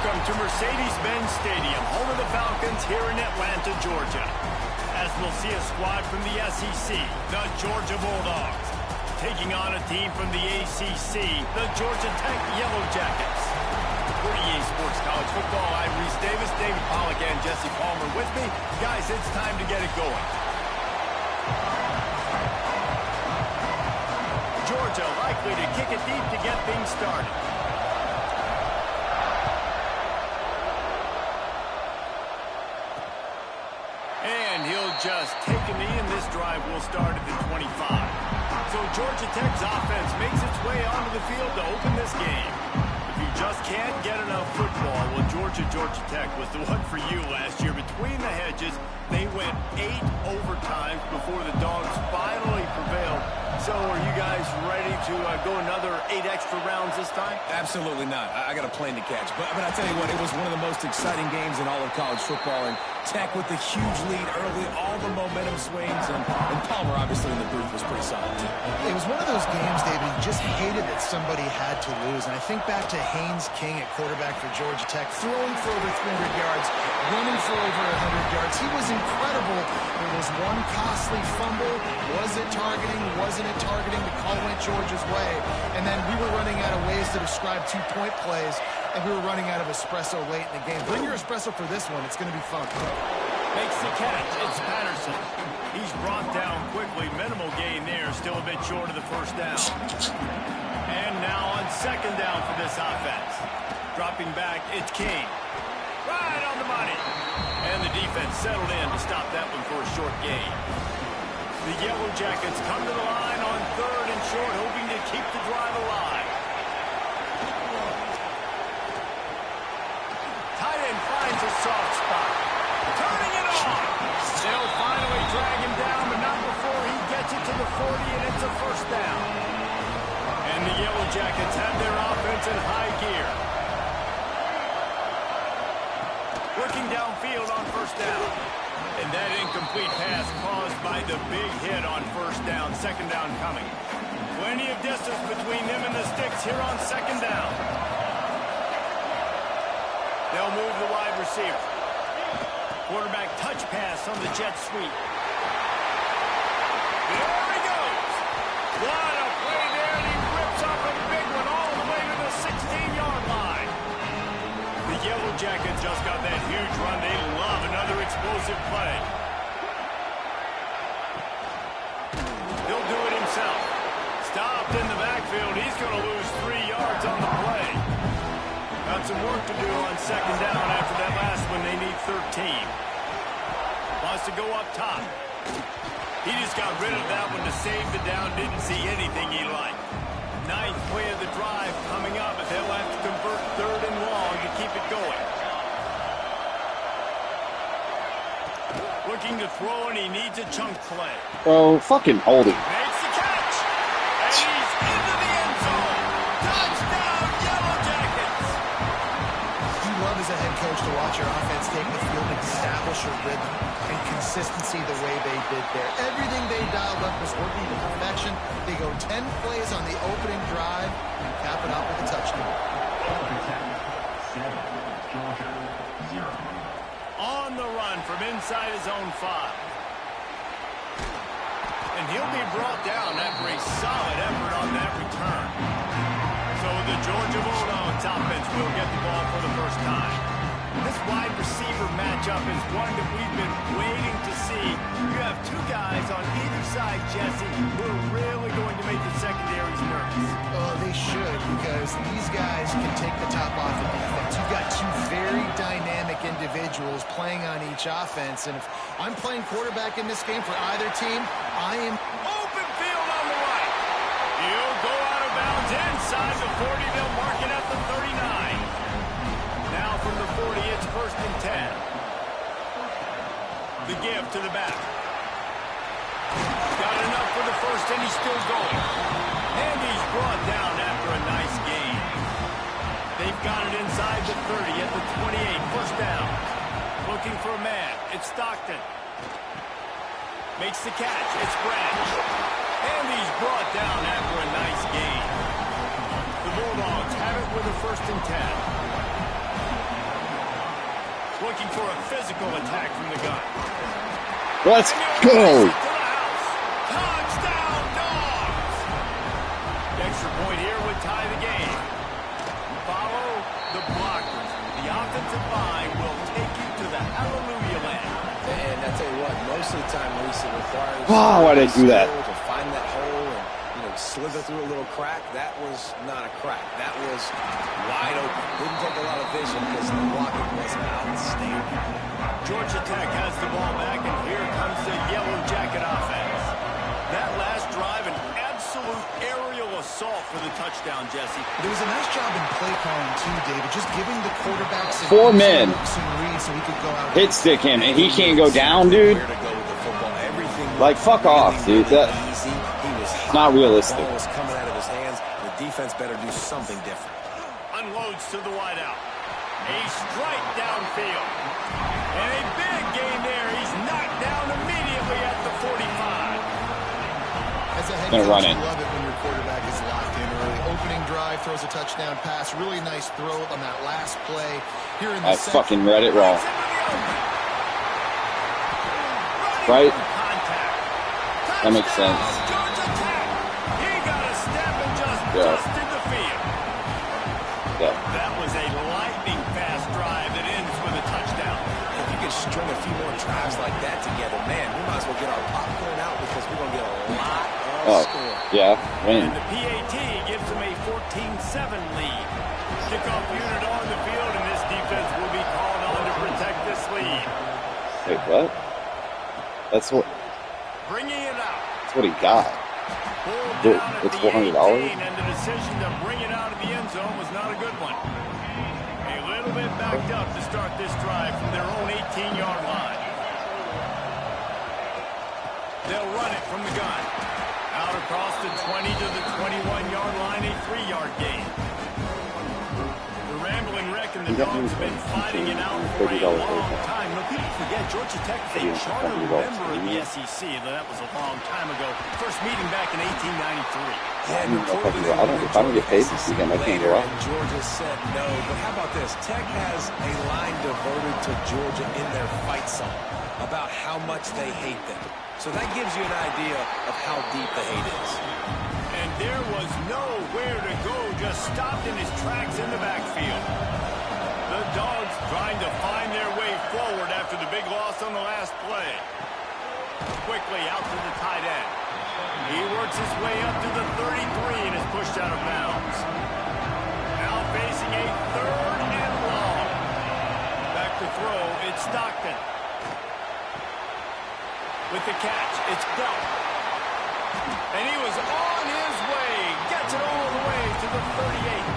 Welcome to Mercedes-Benz Stadium, home of the Falcons here in Atlanta, Georgia. As we'll see a squad from the SEC, the Georgia Bulldogs, taking on a team from the ACC, the Georgia Tech Yellow Jackets. For EA Sports College Football, I'm Reese Davis, David Pollack, and Jesse Palmer with me. Guys, it's time to get it going. Georgia likely to kick it deep to get things started. And he'll just take a knee, and this drive will start at the 25. So Georgia Tech's offense makes its way onto the field to open this game. If you just can't get enough football, well, Georgia Tech was the one for you last year. Between the hedges, they went 8 overtimes before the Dogs finally prevailed. So are you guys ready to go another 8 extra rounds this time? Absolutely not. I got a plane to catch. But I tell you what, it was one of the most exciting games in all of college football. And Tech with the huge lead early, all the momentum swings. And Palmer, obviously, in the booth was pretty solid, too. It was one of those games, David, you just hated that somebody had to lose. And I think back to Haynes King at quarterback for Georgia Tech, throwing for over 300 yards, running for over 100 yards. He was incredible. There was one costly fumble. Was it targeting? Wasn't it targeting? The call went Georgia's way. And then we were running out of ways to describe two-point plays, and we were running out of espresso late in the game. Bring your espresso for this one. It's going to be fun. Makes the catch. It's Patterson. He's brought down quickly. Minimal gain there. Still a bit short of the first down. And now on second down for this offense. Dropping back, it's King. Right on the money. And the defense settled in to stop that one for a short gain. The Yellow Jackets come to the line on third and short, hoping to keep the drive alive. Tight end finds a soft spot. Turning it on. They'll finally drag him down, but not before he gets it to the 40, and it's a first down. And the Yellow Jackets have their offense in high gear. Working downfield on first down. And that incomplete pass caused by the big hit on first down. Second down coming. Plenty of distance between them and the sticks here on second down. They'll move the wide receiver. Quarterback touch pass on the jet sweep. There he goes. What a play there, and he rips off a big one all the way to the 16-yard line. The Yellow Jackets just got that huge run. They love another explosive play. He'll do it himself. Stopped in the backfield. He's going to lose 3 yards on the play. Got some work to do on second down after that last one. They need 13. Wants to go up top. He just got rid of that one to save the down. Didn't see anything he liked. 9th play of the drive coming up, but they'll have to convert third and long to keep it going. Looking to throw, and he needs a chunk play. Bro, fucking hold it. Makes the catch. And he's into the end zone. Touchdown, Yellow Jackets. You love as a head coach to watch your offense take the field and establish a rhythm and consistency the way they did there. Everything they dialed up was working to perfection. They go 10 plays on the opening drive and cap it out with a touchdown. On the run from inside his own 5. And he'll be brought down after a solid effort on that return. So the Georgia Bulldogs offense will get the ball for the first time. This wide receiver matchup is one that we've been waiting to see. You have 2 guys on either side, Jesse, who are really going to make the secondaries nervous. Oh, they should, because these guys can take the top off of defense. You've got 2 very dynamic individuals playing on each offense, and if I'm playing quarterback in this game for either team, I am open field on the right. He'll go out of bounds inside the 40. They'll mark it at the 39. Now from the 40, it's 1st and 10. The give to the back. Got enough for the first, and he's still going. And he's brought down after a nice gain. They've got it inside the 30 at the 28. First down. Looking for a man. It's Stockton. Makes the catch. It's Branch. And he's brought down after a nice gain. The Bulldogs have it with a 1st and 10. looking for a physical attack from the gun. Let's go. Touchdown, Dogs! The extra point here would tie the game. Follow the blockers. The offensive line will take you to the hallelujah land. And I tell you what, most of the time, Reese, it requires Wow, why did I do that? to find that hole and slither through a little crack. That was not a crack. That was wide open. Didn't take a lot of vision because the blocking was outstanding. Georgia Tech has the ball back, and here comes the Yellow Jacket offense. That last drive, an absolute aerial assault for the touchdown, Jesse. There was a nice job in play calling too, David, just giving the quarterback some 4 men. some reads so he could go out. Hit stick him, and he can't go down, dude. Where to go with the football. Everything Like, fuck off, dude. That's easy. He was not realistic. The ball was coming out of his hands. The defense better do something different. Unloads to the wideout. A strike downfield. And a big gain there. He's knocked down immediately at the 45. As a head Gonna coach, run you it. love it when your quarterback is locked in early. Opening drive, throws a touchdown pass. Really nice throw on that last play. Here in the I fucking read it wrong. Right? That makes sense. Georgia Tech. He got a step and just Yeah. dusted the field. Yeah. That was a lightning fast drive that ends with a touchdown. If you could string a few more drives like that together, man, we might as well get our popcorn out because we're going to get a lot of score. Yeah, win. And the PAT gives them a 14-7 lead. Kickoff unit on the field, and this defense will be called on to protect this lead. Wait, what? That's what Bringing it out. he got. Pulled Dude, down at it's the $400? 18, and the decision to bring it out of the end zone was not a good one. A little bit backed up to start this drive from their own 18-yard line. They'll run it from the gun. Out across the 20 to the 21-yard line, a 3-yard gain. The rambling wreck and the Dogs have been fighting it out for a long time. No, people forget Georgia Tech is a charter member of the SEC. That was a long time ago. First meeting back in 1893. Yeah, If I don't get paid this weekend, I can't go out. And Georgia said no, but how about this? Tech has a line devoted to Georgia in their fight song about how much they hate them. So that gives you an idea of how deep the hate is. And there was nowhere to go, just stopped in his tracks in the backfield. The Dogs trying to find their way forward after the big loss on the last play. Quickly out to the tight end. He works his way up to the 33 and is pushed out of bounds. Now facing a 3rd and long. Back to throw, it's Stockton. With the catch, it's Belt. And he was on his way. Gets it all the way to the 38.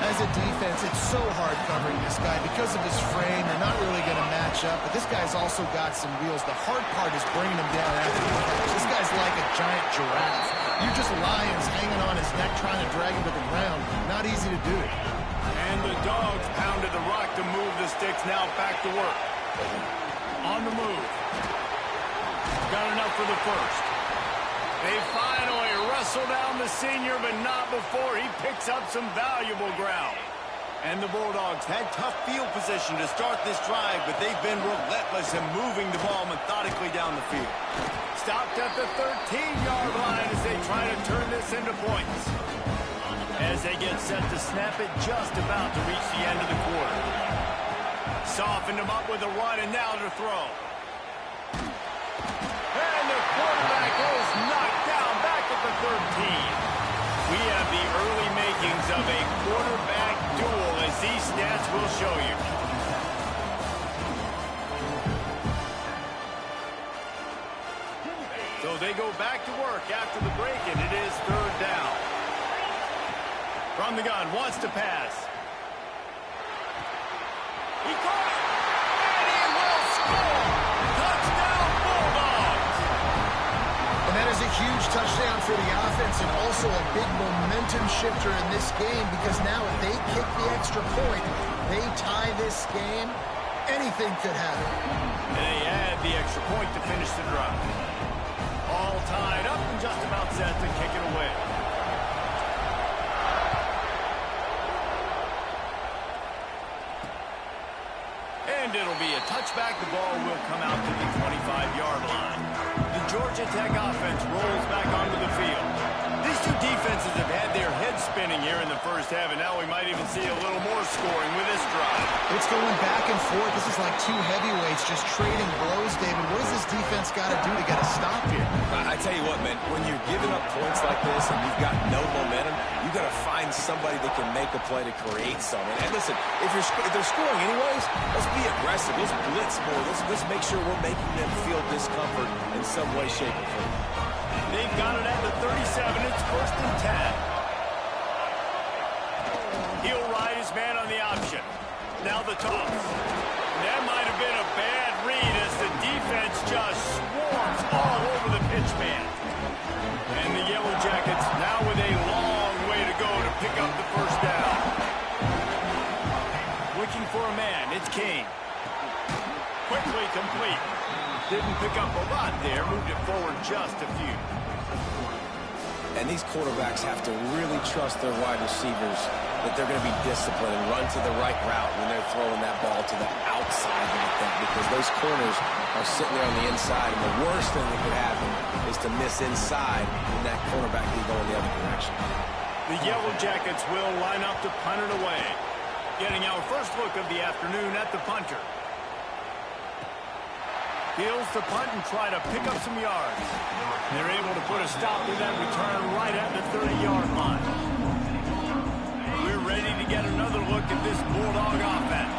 As a defense, it's so hard covering this guy because of his frame. They're not really going to match up, but this guy's also got some wheels. The hard part is bringing him down after the catch. This guy's like a giant giraffe. You're just lions hanging on his neck trying to drag him to the ground. Not easy to do. And the Dogs pounded the rock to move the sticks. Now back to work. On the move. Got enough for the first. They finally wrestle down the senior, but not before he picks up some valuable ground. And the Bulldogs had tough field position to start this drive, but they've been relentless in moving the ball methodically down the field. Stopped at the 13-yard line as they try to turn this into points. As they get set to snap it, just about to reach the end of the quarter. Softened him up with a run, and now to throw. And the quarterback is knocked down back at the 13. We have the early makings of a quarterback duel, as these stats will show you. So they go back to work after the break, and it is 3rd down. From the gun, wants to pass. He caught it, and he will score. Touchdown, Bulldogs. And that is a huge touchdown for the offense and also a big momentum shifter in this game because now if they kick the extra point, they tie this game, anything could happen. And they add the extra point to finish the drive. All tied up and just about set to kick it away. and it'll be a touchback. The ball will come out to the 25-yard line. The Georgia Tech offense rolls back onto the field. These two defenses have had their heads spinning here in the first half, and now we might even see a little more scoring with this drive. It's going back and forth. This is like two heavyweights just trading blows, David. What does this defense got to do to get a stop here? I tell you what, man, when you're giving up points like this and you've got no momentum, you got to find somebody that can make a play to create something. And listen, if they're scoring anyways, let's be aggressive. Let's blitz more. Let's make sure we're making them feel discomfort in some way, shape, or form. They've got it at the 37. It's 1st and 10. He'll ride his man on the option. Now the toss. That might have been a bad read as the defense just swarms all over the pitch man. And the Yellow Jackets now with a long way to go to pick up the first down. Looking for a man. It's King. Quickly complete. Didn't pick up a lot there. Moved it forward just a few. And these quarterbacks have to really trust their wide receivers that they're going to be disciplined and run to the right route when they're throwing that ball to the outside like that, because those corners are sitting there on the inside, and the worst thing that could happen is to miss inside and that cornerback can go in the other direction. The Yellow Jackets will line up to punt it away. Getting our first look of the afternoon at the punter. Heels to punt and try to pick up some yards. They're able to put a stop to that return right at the 30-yard line. We're ready to get another look at this Bulldog offense.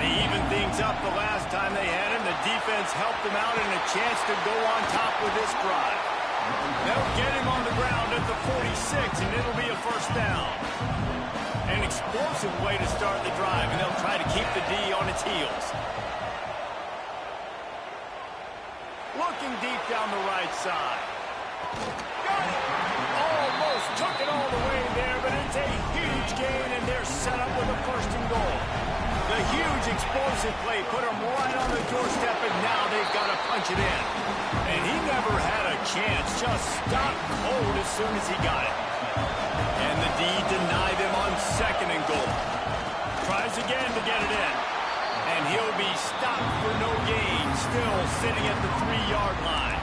They evened things up the last time they had him. The defense helped them out and a chance to go on top with this drive. They'll get him on the ground at the 46, and it'll be a first down. An explosive way to start the drive, and they'll try to keep the D on its heels. Looking deep down the right side. Got it! Almost took it all the way there, but it's a huge gain, and they're set up with a 1st and goal. The huge explosive play put them right on the doorstep, and now they've got to punch it in. And he never had a chance, just stopped cold as soon as he got it. And the D denied them on 2nd and goal. Tries again to get it in. And he'll be stopped for no gain, still sitting at the 3-yard line.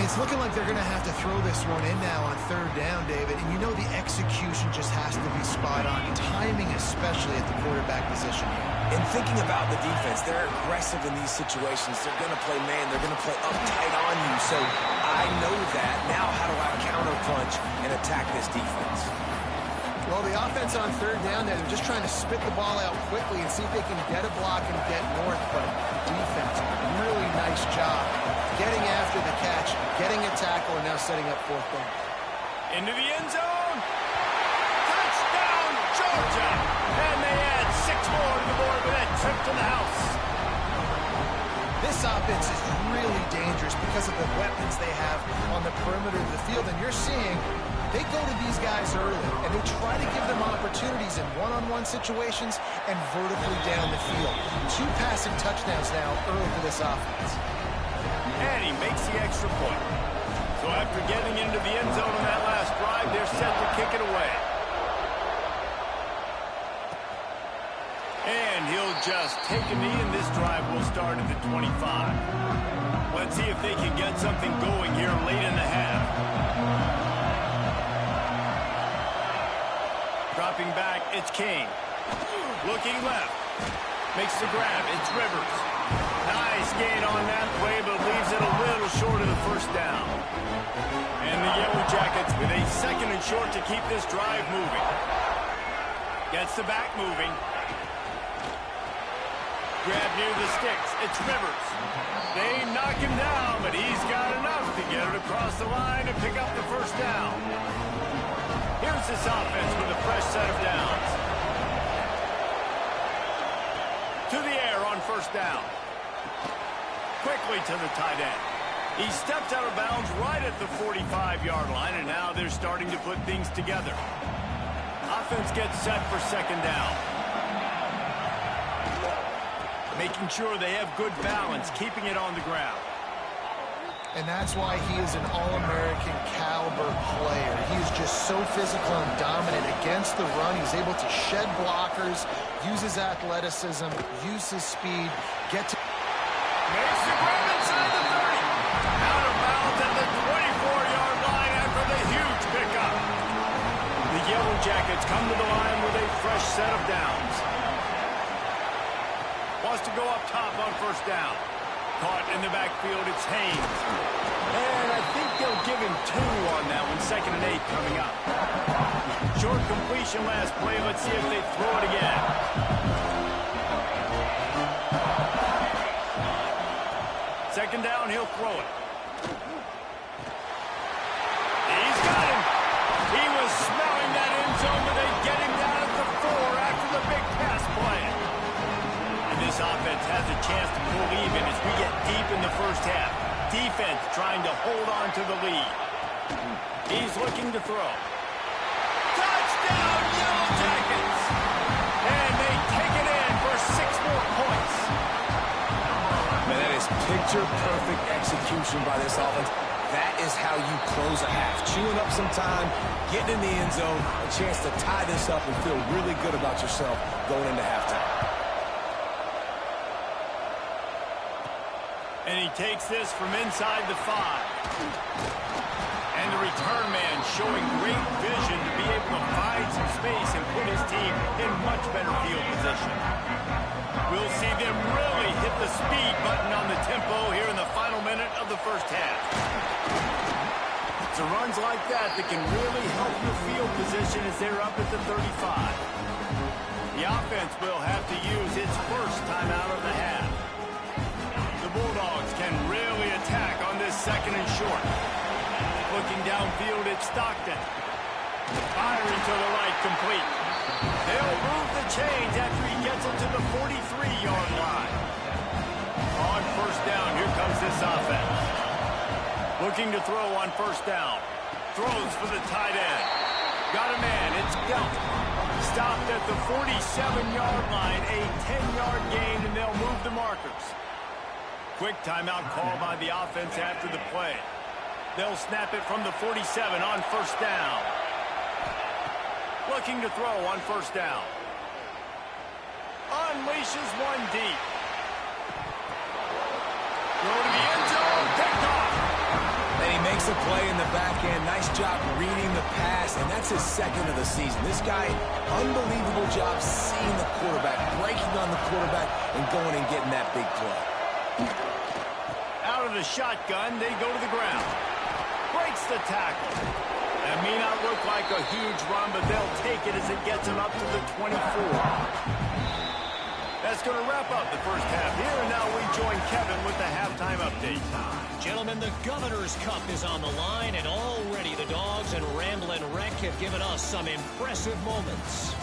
It's looking like they're going to have to throw this one in now on 3rd down, David. And you know the execution just has to be spot on. Timing, especially at the quarterback position here. And thinking about the defense, they're aggressive in these situations. They're going to play man. They're going to play uptight on you. So I know that. Now how do I counterpunch and attack this defense? Well, the offense on 3rd down there, they're just trying to spit the ball out quickly and see if they can get a block and get north. But defense, really nice job getting after the catch, getting a tackle, and now setting up 4th down. Into the end zone. Touchdown, Georgia. And they add 6 more to the board with that trip to the house. This offense is really dangerous because of the weapons they have on the perimeter of the field. And you're seeing they go to these guys early, and they try to give them opportunities in one-on-one situations and vertically down the field. 2 passing touchdowns now early for this offense. And he makes the extra point. So after getting into the end zone on that last drive, they're set to kick it away. And he'll just take a knee, and this drive will start at the 25. Let's see if they can get something going here late in the half. Dropping back, it's King. Looking left. Makes the grab, it's Rivers. Nice gain on that play, but leaves it a little short of the 1st down. And the Yellow Jackets with a 2nd and short to keep this drive moving. Gets the back moving. Grab near the sticks, it's Rivers. They knock him down, but he's got enough to get it across the line and pick up the 1st down. Here's this offense with a fresh set of downs. To the air on 1st down. Quickly to the tight end. He stepped out of bounds right at the 45-yard line, and now they're starting to put things together. Offense gets set for 2nd down. Making sure they have good balance, keeping it on the ground. And that's why he is an All-American caliber player. He is just so physical and dominant against the run. He's able to shed blockers, use his athleticism, use his speed, get to... Makes the grab inside the 30. Out of bounds at the 24-yard line after the huge pickup. The Yellow Jackets come to the line with a fresh set of downs. Wants to go up top on first down. Caught in the backfield, it's Haynes. And I think they'll give him 2 on that one, 2nd and 8 coming up. Short completion last play. Let's see if they throw it again. Second down, he'll throw it. He's got him. He was smelling that end zone, but they get him down at the 4 after the big pass play. This offense has a chance to pull even as we get deep in the first half. Defense trying to hold on to the lead. He's looking to throw. Touchdown, Yellow Jackets! And they take it in for 6 more points. Man, that is picture-perfect execution by this offense. That is how you close a half. Chewing up some time, getting in the end zone, a chance to tie this up and feel really good about yourself going into halftime. And he takes this from inside the 5. And the return man showing great vision to be able to find some space and put his team in much better field position. We'll see them really hit the speed button on the tempo here in the final minute of the first half. It's the runs like that that can really help your field position as they're up at the 35. The offense will have to use its first timeout of the half. The Bulldogs can really attack on this 2nd and short. Looking downfield, it's Stockton. Firing to the right, complete. They'll move the chains after he gets it to the 43-yard line. On first down, here comes this offense. Looking to throw on first down. Throws for the tight end. Got a man, it's Delp. Stopped at the 47-yard line, a 10-yard gain, and they'll move the markers. Quick timeout call by the offense after the play. They'll snap it from the 47 on first down. Looking to throw on first down. Unleashes one deep. Throw to the end zone, picked off. And he makes a play in the back end. Nice job reading the pass, and that's his 2nd of the season. This guy, unbelievable job seeing the quarterback, breaking on the quarterback, and going and getting that big play. Out of the shotgun, they go to the ground. Breaks the tackle. That may not look like a huge run, but they'll take it as it gets them up to the 24. That's going to wrap up the first half here, and now we join Kevin with the halftime update. Gentlemen, the Governor's Cup is on the line, and already the Dogs and Ramblin' Wreck have given us some impressive moments.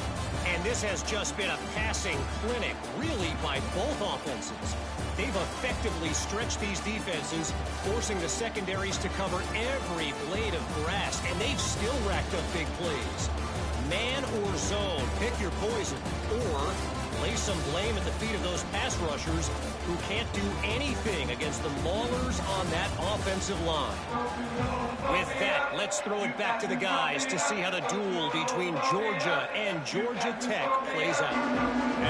And this has just been a passing clinic, really, by both offenses. They've effectively stretched these defenses, forcing the secondaries to cover every blade of grass, and they've still racked up big plays. Man or zone, pick your poison, or lay some blame at the feet of those pass rushers who can't do anything against the maulers on that offensive line. With that, let's throw it back to the guys to see how the duel between Georgia and Georgia Tech plays out.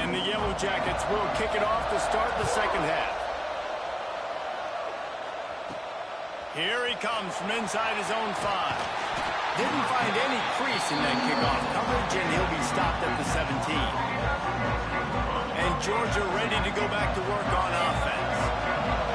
And the Yellow Jackets will kick it off to start the second half. Here he comes from inside his own 5. Didn't find any crease in that kickoff coverage, and he'll be stopped at the 17. And Georgia ready to go back to work on offense.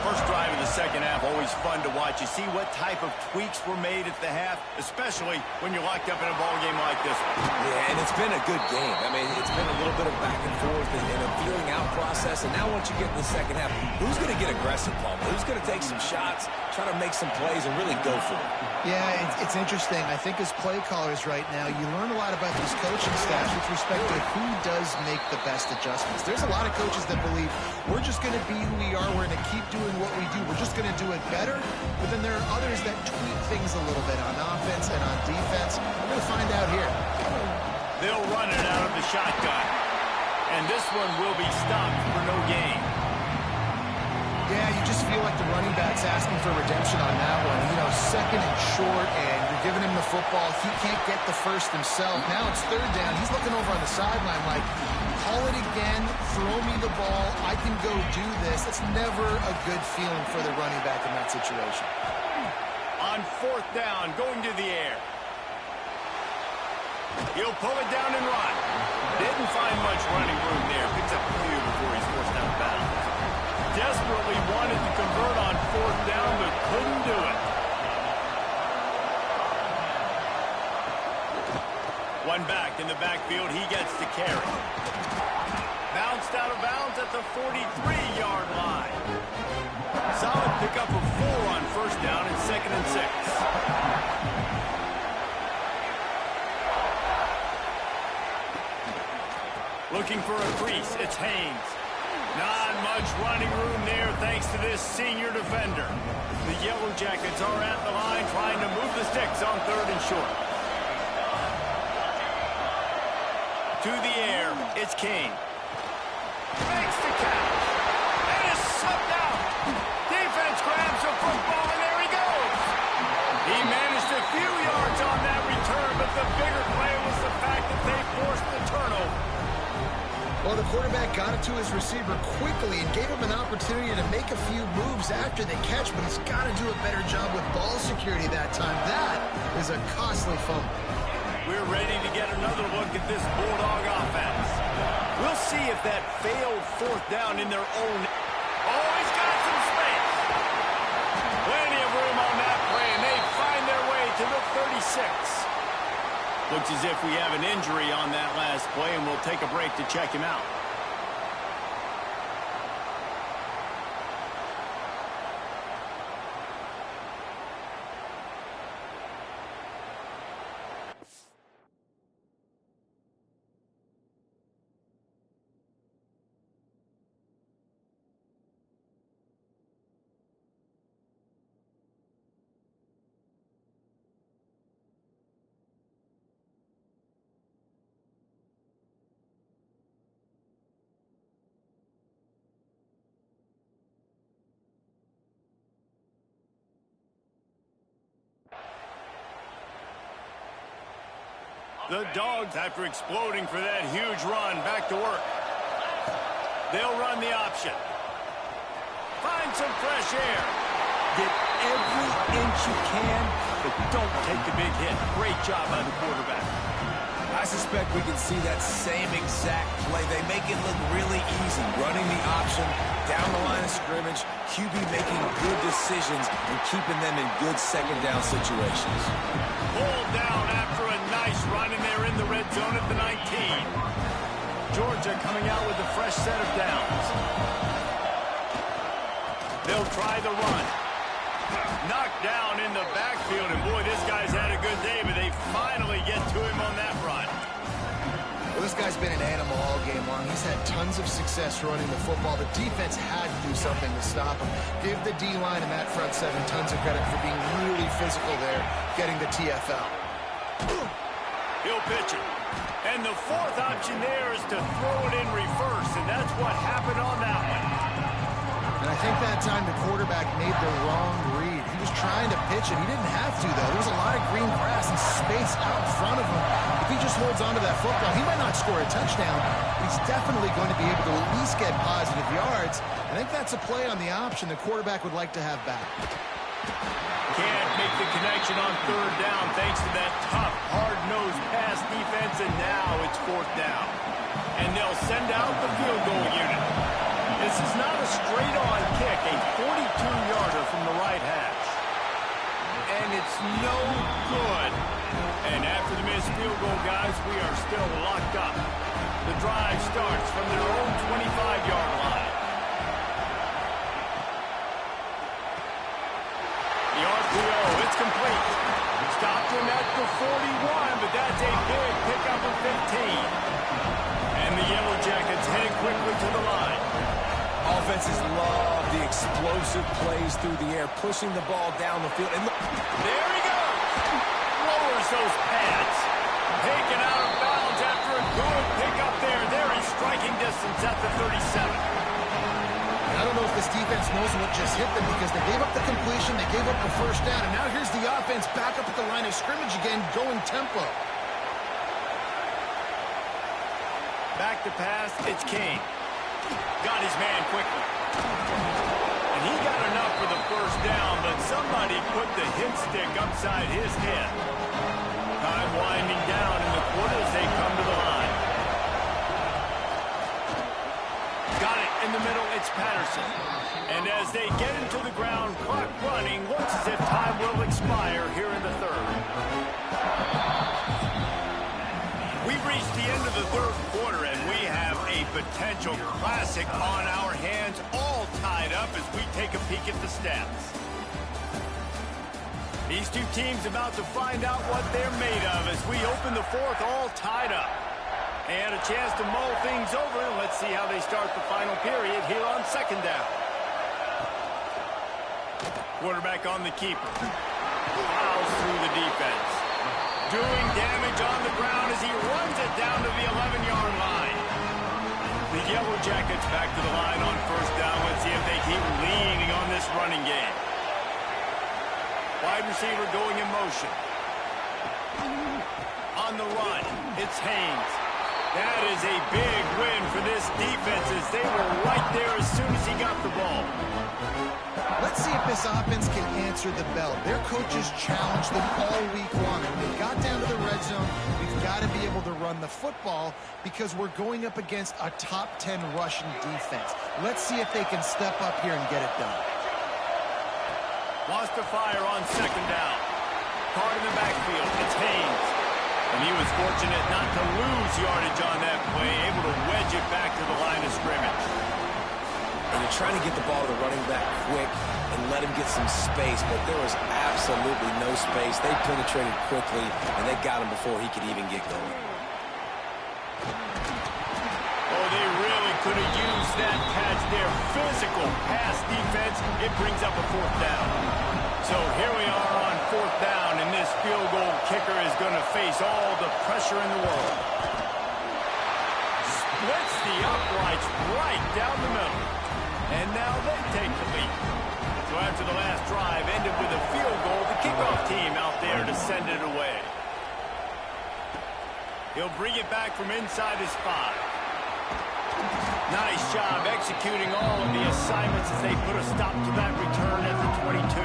First drive of the second half, always fun to watch. You see what type of tweaks were made at the half, especially when you're locked up in a ball game like this one. Yeah, and it's been a good game. I mean, it's been a little bit of back and forth and a feeling out process. And now once you get in the second half, who's going to get aggressive, Paul? Who's going to take some shots, try to make some plays, and really go for it? Yeah, it's interesting. I think as play callers right now, you learn a lot about these coaching staffs with respect to who does make the best adjustments. There's a lot of coaches that believe we're just going to be who we are. We're going to keep doing what we do. We're just going to do it better. But then there are others that tweak things a little bit on offense and on defense. We're going to find out here. They'll run it out of the shotgun. And this one will be stopped for no gain. Yeah, you just feel like the running back's asking for redemption on that one. You know, second and short, and you're giving him the football. He can't get the first himself. Now it's third down. He's looking over on the sideline like, call it again, throw me the ball, I can go do this. It's never a good feeling for the running back in that situation. On fourth down, going to the air. He'll pull it down and run. Didn't find much running room there. Picks up a few before he's forced out of bounds. Desperately wanted to convert on fourth down, but couldn't do it. One back in the backfield. He gets to carry. Bounced out of bounds at the 43-yard line. Solid pickup of 4 on first down and 2nd and 6. Looking for a crease. It's Haynes. Not much running room there thanks to this senior defender. The Yellow Jackets are at the line trying to move the sticks on 3rd and short. To the air, it's King. Makes the catch. And is sucked out. Defense grabs the football, and there he goes. He managed a few yards on that return, but the bigger play was the fact that they forced the turnover. Well, the quarterback got it to his receiver quickly and gave him an opportunity to make a few moves after the catch, but he's got to do a better job with ball security that time. That is a costly fumble. We're ready to get another look at this Bulldog offense. We'll see if that failed fourth down in their own. Oh, he's got some space. Plenty of room on that play, and they find their way to the 36. Looks as if we have an injury on that last play, and we'll take a break to check him out. The Dogs, after exploding for that huge run, back to work. They'll run the option. Find some fresh air. Get every inch you can, but don't take the big hit. Great job by the quarterback. I suspect we can see that same exact play. They make it look really easy. Running the option, down the line of scrimmage, QB making good decisions and keeping them in good second down situations. Pulled down after a nice run, and they're in the red zone at the 19. Georgia coming out with a fresh set of downs. They'll try the run. Knocked down in the backfield, and boy, this guy's had a good day, but they finally get to him on that run. Well, this guy's been an animal all game long. He's had tons of success running the football. The defense had to do something to stop him. Give the D-line and that front seven tons of credit for being really physical there, getting the TFL. He'll pitch it. And the fourth option there is to throw it in reverse, and that's what happened on that one. And I think that time the quarterback made the wrong read. He was trying to pitch it. He didn't have to, though. There was a lot of green grass and space out in front of him. If he just holds onto that football, he might not score a touchdown, but he's definitely going to be able to at least get positive yards. I think that's a play on the option the quarterback would like to have back. Can't make the connection on third down thanks to that tough, hard-nosed pass defense, and now it's fourth down. And they'll send out the field goal unit. This is not a straight-on kick, a 42-yarder from the right hash. And it's no good. And after the missed field goal, guys, we are still locked up. The drive starts from their own 25-yard line. The RPO, it's complete. Stopped him at the 41, but that's a big pickup of 15. And the Yellow Jackets heading quickly to the line. Offenses love the explosive plays through the air, pushing the ball down the field. And look, there he goes. Lowers those pads. Taken out of bounds after a good pickup there. They're in striking distance at the 37. I don't know if this defense knows what just hit them because they gave up the completion, they gave up the first down, and now here's the offense back up at the line of scrimmage again, going tempo. Back to pass, it's King. Got his man quickly. And he got enough for the first down, but somebody put the hit stick upside his head. Time winding down in the quarter as they come to the line. Got it in the middle, it's Patterson. And as they get into the ground, clock running, looks as if time will expire here in the third. We've reached the end of the third quarter, and we have a potential classic on our hands, all tied up as we take a peek at the stats. These two teams about to find out what they're made of as we open the fourth, all tied up. And a chance to mull things over. Let's see how they start the final period here on second down. Quarterback on the keeper. Plows through the defense. Doing damage on the ground as he runs it down to the 11-yard line. The Yellow Jackets back to the line on first down. Let's see if they keep leaning on this running game. Wide receiver going in motion. On the run, it's Haynes. That is a big win for this defense as they were right there as soon as he got the ball. Let's see if this offense can answer the bell. Their coaches challenged them all week long. When we got down to the red zone, we've got to be able to run the football because we're going up against a top 10 Russian defense. Let's see if they can step up here and get it done. Wants to fire on second down. Caught in the backfield. It's Haynes. And he was fortunate not to lose yardage on that play, able to wedge it back to the line of scrimmage. And you're trying to get the ball to the running back quick and let him get some space, but there was absolutely no space. They penetrated quickly, and they got him before he could even get going. Oh, they really could have used that patch there. Physical pass defense. It brings up a fourth down. So here we are on fourth down, and this field goal kicker is going to face all the pressure in the world. Splits the uprights right down the middle. And now they take the lead. So after the last drive ended with a field goal, the kickoff team out there to send it away. He'll bring it back from inside his 5. Nice job executing all of the assignments as they put a stop to that return at the 22.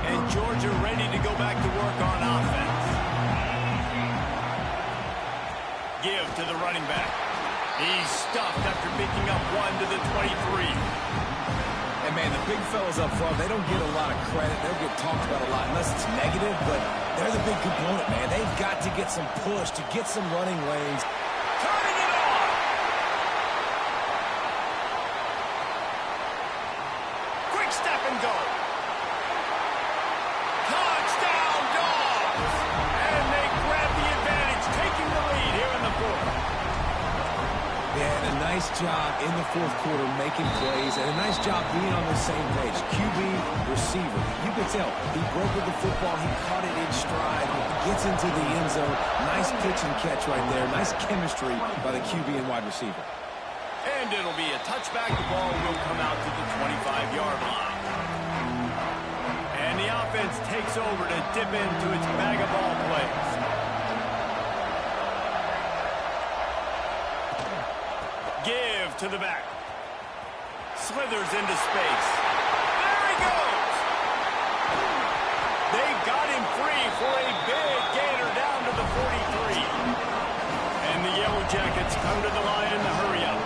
And Georgia ready to go back to work on offense. Give to the running back. He's stuffed after picking up one to the 23. And, man, the big fellas up front, they don't get a lot of credit. They'll get talked about a lot unless it's negative, but they're the big component, man. They've got to get some push to get some running lanes. Turning it on! Quick step and go. Touchdown, Dogs! And they grab the advantage, taking the lead here in the fourth. Yeah, and a nice job in the fourth quarter making plays, and a nice job being on the same page. QB, receiver. You can tell he broke with the football. He caught it in stride. Gets into the end zone. Nice pitch and catch right there. Nice chemistry by the QB and wide receiver. And it'll be a touchback. The ball will come out to the 25-yard line. And the offense takes over to dip into its bag of ball plays. Give to the back. Slithers into space. There he goes. They got him free for a big gainer down to the 43. And the Yellow Jackets come to the line in the hurry-up.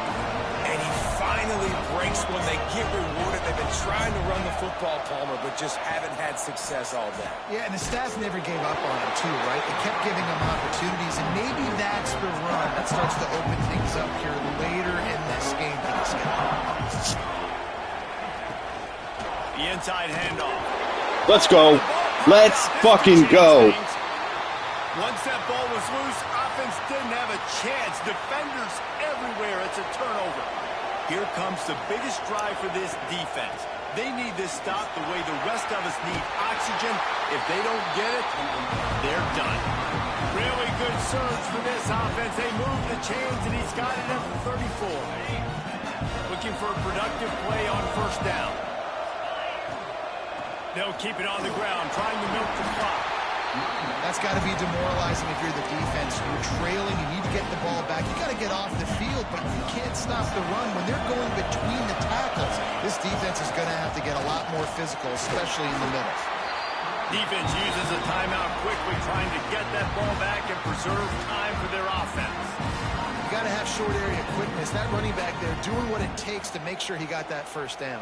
And he finally breaks when they get rewarded. They've been trying to run the football, Palmer, but just haven't had success all day. Yeah, and the Stats never gave up on him, too, right? They kept giving him opportunities, and maybe that's the run that starts to open things up here later in this game for this guy. The inside handoff. Let's go. Let's fucking go. Once that ball was loose, offense didn't have a chance. Defenders everywhere. It's a turnover. Here comes the biggest drive for this defense. They need this stop the way the rest of us need oxygen. If they don't get it, they're done. Really good surge for this offense. They move the chains, and he's got it at the 34. Looking for a productive play on first down. They'll keep it on the ground, trying to milk the clock. That's got to be demoralizing if you're the defense. You're trailing, you need to get the ball back. You got to get off the field, but you can't stop the run. When they're going between the tackles, this defense is going to have to get a lot more physical, especially in the middle. Defense uses a timeout quickly, trying to get that ball back and preserve time for their offense. You got to have short area quickness. That running back there doing what it takes to make sure he got that first down.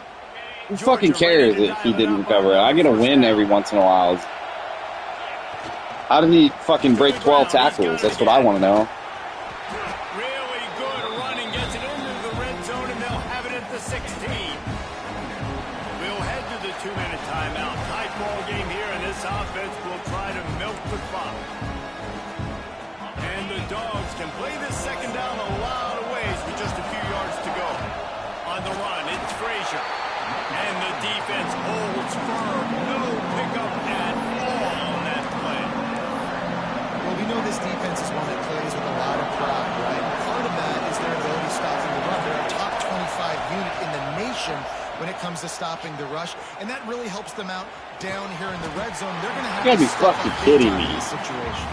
Who fucking cares if he didn't recover it? I get a win every once in a while. How did he fucking break 12 tackles? That's what I want to know. Really good running, gets it into the red zone, and they'll have it at the 16. We'll head to the 2-minute timeout. Tight ball game here, and this offense will try to milk the clock. And the Dogs can play this second down a lot of ways with just a few yards to go. On the run, it's Frazier. And the defense holds firm. No pickup at all on that play. Well, we know this defense is one that plays with a lot of pride, right? Part of that is their ability stopping the run. They're a top 25 unit in the nation when it comes to stopping the rush, and that really helps them out down here in the red zone. They're going to have You gotta to be step fucking up kidding big time me. in this situation.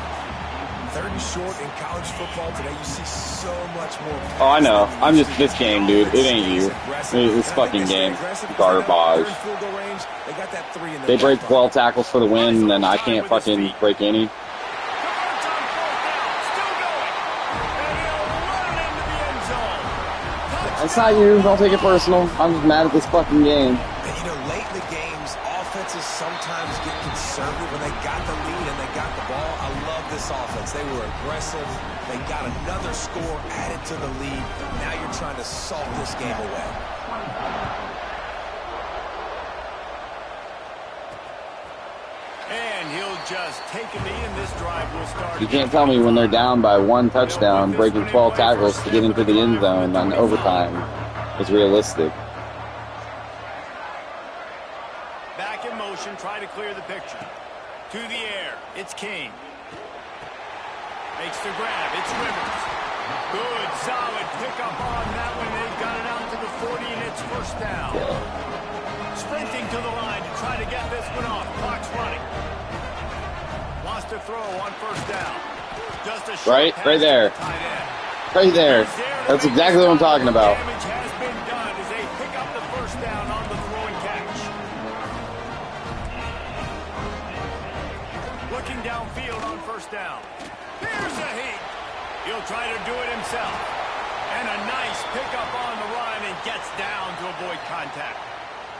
3rd and short in college football today, you see so much more. Oh, I know. I'm just this game, dude. It ain't you. This fucking game. Garbage. They break 12 tackles for the win, and then I can't fucking break any. That's not you. Don't take it personal. I'm just mad at this fucking game. And you know, late in the games, offenses sometimes get conservative when they got the lead and they got the ball. I love this offense. They were aggressive. They got another score added to the lead. Now you're trying to salt this game away. And he'll just take a knee, and this drive will start. You can't tell me when they're down by 1 touchdown, breaking 12 tackles to get into the end zone on overtime is realistic. Back in motion, try to clear the picture. To the air, it's King. Makes the grab, it's Rivers. Good, solid pickup on that one. They've got it out to the 40, and it's first down. Sprinting to the line to try to get this one off. Clock's running. Wants to throw on first down. Just a short Right there. tight end. Right there. That's exactly what I'm talking about. Damage has been done as they pick up the first down on the throw and catch. Looking downfield on first down. Here's a heat. He'll try to do it himself. And a nice pickup on the run and gets down to avoid contact.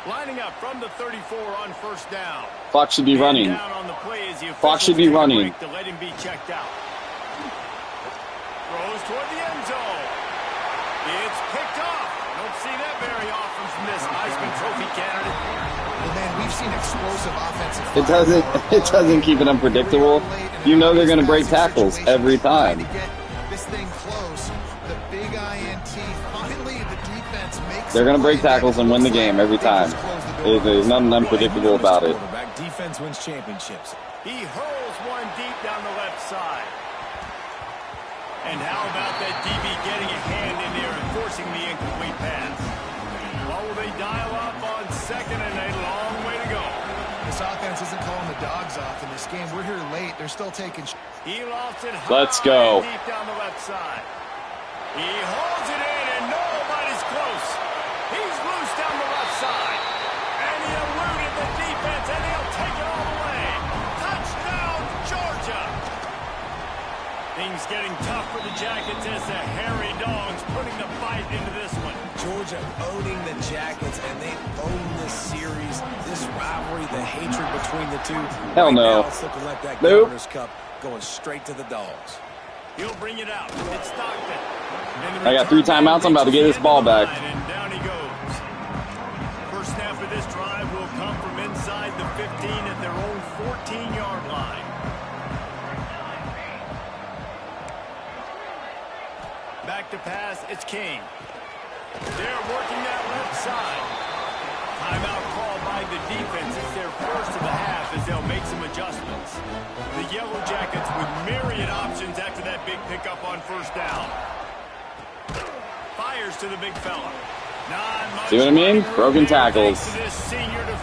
Lining up from the 34 on first down. Clock should be running. Down on the play as the Clock should be officials take a running. break to let him be checked out. Throws toward the end zone. It's picked off. Don't see that very often from this Heisman Trophy candidate. Well, man, we've seen explosive offensive. It doesn't keep it unpredictable. You know they're going to break tackles every time. This thing close. The big INT. Finally, the defense makes. They're going to break tackles and win the game every time. There's nothing unpredictable about it. Defense wins championships. He hurls one deep down the left side. And how about that DB getting a hand in there and forcing the incomplete pass? Well, will they dial up on second, and a long way to go. This offense isn't calling the Dogs off in this game. We're here late. They're still taking. He lost it high. Let's go. Deep down the left side. He holds it in, and nobody's close. He's loose down the left side. And he eluded the defense, and he'll take it all the way. Touchdown, Georgia. Things getting tough for the Jackets as the hairy Dogs putting the fight into this one. Georgia owning the Jackets, and they own this series, this rivalry, the hatred between the two. Hell no. Now it's looking like that Nope. Governor's Cup going straight to the Dogs. He'll bring it out. It's Stockton. I got 3 timeouts. I'm about to get this ball back. And down he goes. First snap of this drive will come from inside the 15 at their own 14-yard line. Back to pass, it's King. They're working that left side. Timeout called by the defense. It's their first of the half as they'll make some adjustments. The Yellow Jackets with myriad options after that big pickup on first down. Fires to the big fella. See what I mean? Broken tackles.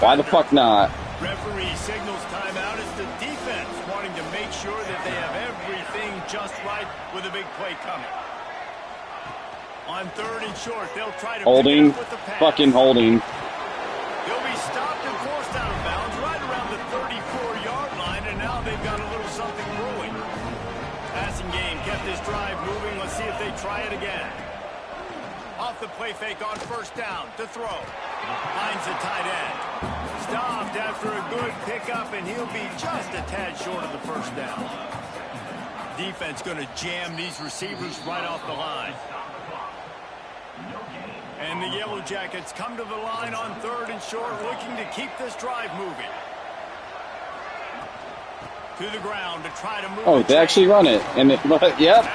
Why the fuck not? Referee signals timeout as the defense wanting to make sure that they have everything just right with a big play coming. On 3rd and short, they'll try to holding, pick it up with the pass. fucking holding. He'll be stopped and forced out of bounds right around the 34-yard line, and now they've got a little something brewing. Passing game kept this drive moving. Let's see if they try it again. Off the play fake on 1st down to throw. Finds the tight end. Stopped after a good pickup, and he'll be just a tad short of the 1st down. Defense going to jam these receivers right off the line. And the Yellow Jackets come to the line on 3rd and short, looking to keep this drive moving. To the ground to try to move. Oh, they actually run it. And it, yep,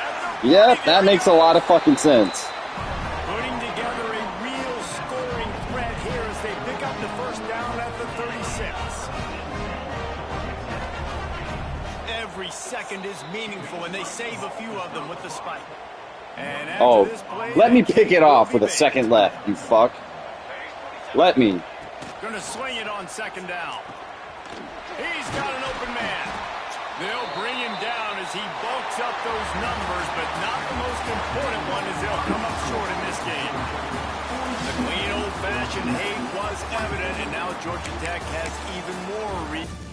that makes a lot of fucking sense. Putting together a real scoring threat here as they pick up the 1st down at the 36. Every second is meaningful, and they save a few of them with the spike. And oh, this play, let me pick it off with a second left, you fuck. Let me. Gonna swing it on 2nd down. He's got an open man. They'll bring him down as he bulks up those numbers, but not the most important one as they'll come up short in this game. The clean old-fashioned hate was evident, and now Georgia Tech has even more reason.